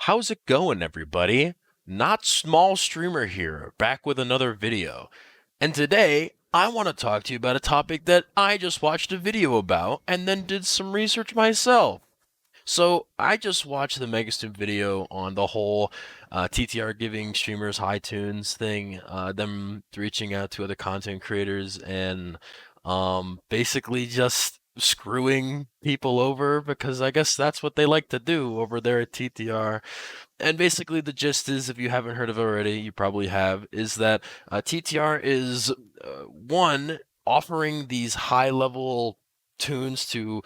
How's it going, everybody? Not Small Streamer here, back with another video. And today, I want to talk to you about a topic that I just watched a video about and then did some research myself. So, I just watched the Megastim video on the whole TTR giving streamers high tunes thing, them reaching out to other content creators and basically just screwing people over because I guess that's what they like to do over there at TTR. And basically, the gist is, if you haven't heard of it already, you probably have, is that TTR is one offering these high level tunes to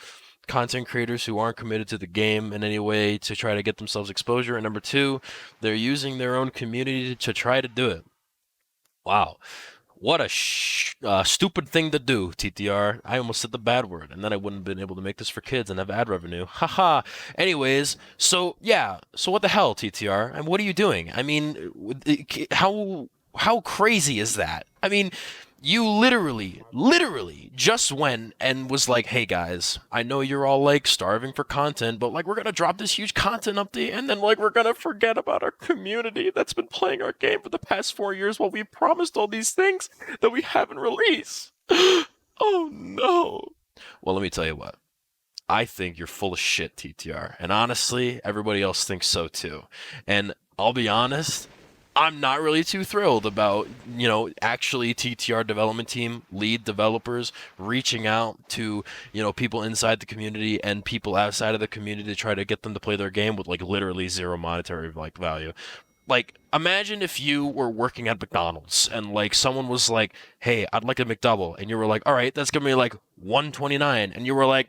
content creators who aren't committed to the game in any way to try to get themselves exposure. And number two, they're using their own community to try to do it. Wow. What a stupid thing to do, TTR. I almost said the bad word, and then I wouldn't have been able to make this for kids and have ad revenue. Haha. Anyways, so yeah, so what the hell, TTR? And what are you doing? I mean, how crazy is that? I mean, you literally just went and was like, "Hey guys, I know you're all like starving for content, but like we're gonna drop this huge content update, and then like we're gonna forget about our community that's been playing our game for the past 4 years while we promised all these things that we haven't released." Oh no. Well, let me tell you what. I think you're full of shit, TTR. And honestly, everybody else thinks so too. And I'll be honest, I'm not really too thrilled about, actually TTR development team, lead developers reaching out to, people inside the community and people outside of the community to try to get them to play their game with like literally zero monetary like value. Like, imagine if you were working at McDonald's and like someone was like, "Hey, I'd like a McDouble," and you were like, "All right, that's gonna be like 129," and you were like,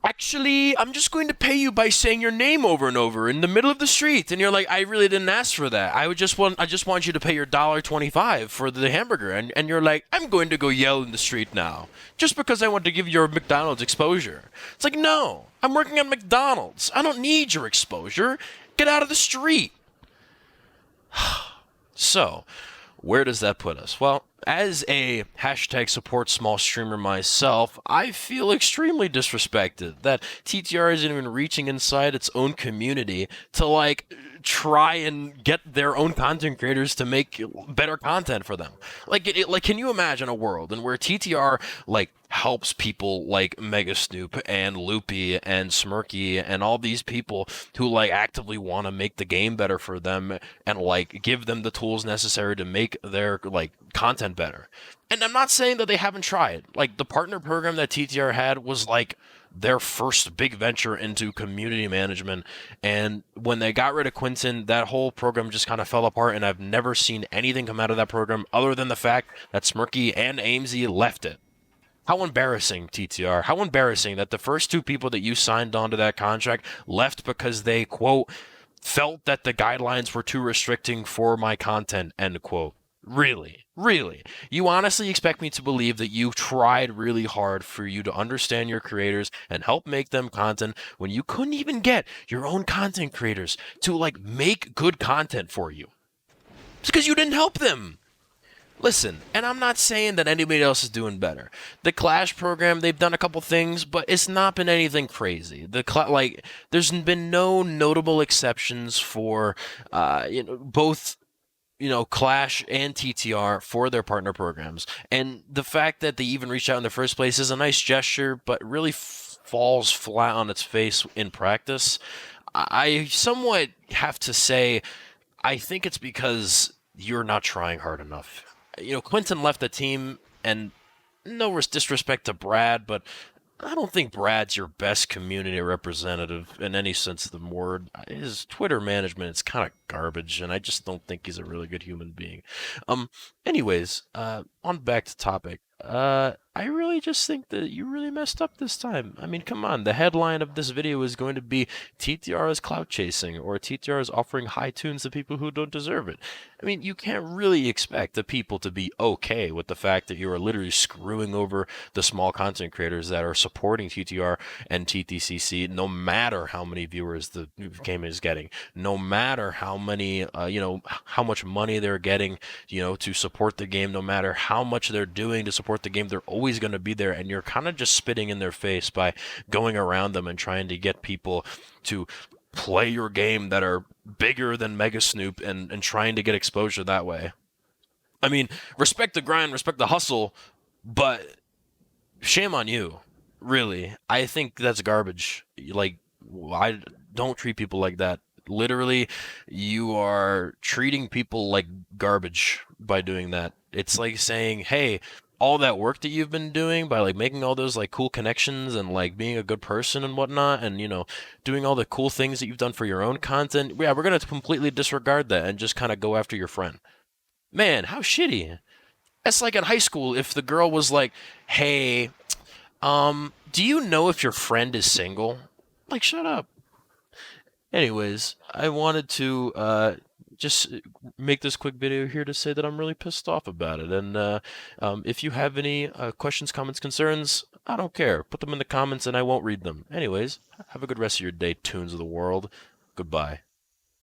"Actually, I'm just going to pay you by saying your name over and over in the middle of the street." And you're like, "I really didn't ask for that. I just want you to pay your $1.25 for the hamburger." And you're like, "I'm going to go yell in the street now just because I want to give your McDonald's exposure." It's like, "No, I'm working at McDonald's. I don't need your exposure. Get out of the street." So, where does that put us? Well, as a hashtag support small streamer myself, I feel extremely disrespected that TTR isn't even reaching inside its own community to like try and get their own content creators to make better content for them. Like, can you imagine a world in where TTR like helps people like Mega Snoop and Loopy and Smirky and all these people who like actively want to make the game better for them and like give them the tools necessary to make their like content better. And I'm not saying that they haven't tried. Like the partner program that TTR had was like their first big venture into community management. And when they got rid of Quinton, that whole program just kind of fell apart. And I've never seen anything come out of that program other than the fact that Smirky and Amesy left it. How embarrassing, TTR. How embarrassing that the first two people that you signed onto that contract left because they, quote, felt that the guidelines were too restricting for my content, end quote. Really? Really? You honestly expect me to believe that you tried really hard for you to understand your creators and help make them content when you couldn't even get your own content creators to like make good content for you? It's because you didn't help them. Listen, and I'm not saying that anybody else is doing better. The Clash program, they've done a couple things, but it's not been anything crazy. There's been no notable exceptions for, both Clash and TTR for their partner programs. And the fact that they even reached out in the first place is a nice gesture, but really falls flat on its face in practice. I somewhat have to say, I think it's because you're not trying hard enough. Quinton left the team, and no disrespect to Brad, but I don't think Brad's your best community representative in any sense of the word. His Twitter management is kind of garbage, and I just don't think he's a really good human being. Anyways, on back to topic. I really just think that you really messed up this time. I mean, come on. The headline of this video is going to be TTR is clout chasing, or TTR is offering high tunes to people who don't deserve it. I mean, you can't really expect the people to be okay with the fact that you are literally screwing over the small content creators that are supporting TTR and TTCC, no matter how many viewers the game is getting, no matter how many, how much money they're getting, to support the game, no matter how much they're doing to support the game, they're always going to be there, and you're kind of just spitting in their face by going around them and trying to get people to play your game that are bigger than Mega Snoop and trying to get exposure that way. I mean, respect the grind, respect the hustle, but shame on you. Really. I think that's garbage. Like, I don't treat people like that. Literally, you are treating people like garbage by doing that. It's like saying, "Hey, all that work that you've been doing by like making all those like cool connections and like being a good person and whatnot, and doing all the cool things that you've done for your own content. Yeah, we're gonna completely disregard that and just kind of go after your friend." Man, how shitty. That's like in high school if the girl was like, "Hey, do you know if your friend is single?" Like, shut up. Anyways, I wanted to just make this quick video here to say that I'm really pissed off about it. And if you have any questions, comments, concerns, I don't care. Put them in the comments and I won't read them. Anyways, have a good rest of your day, tunes of the world. Goodbye.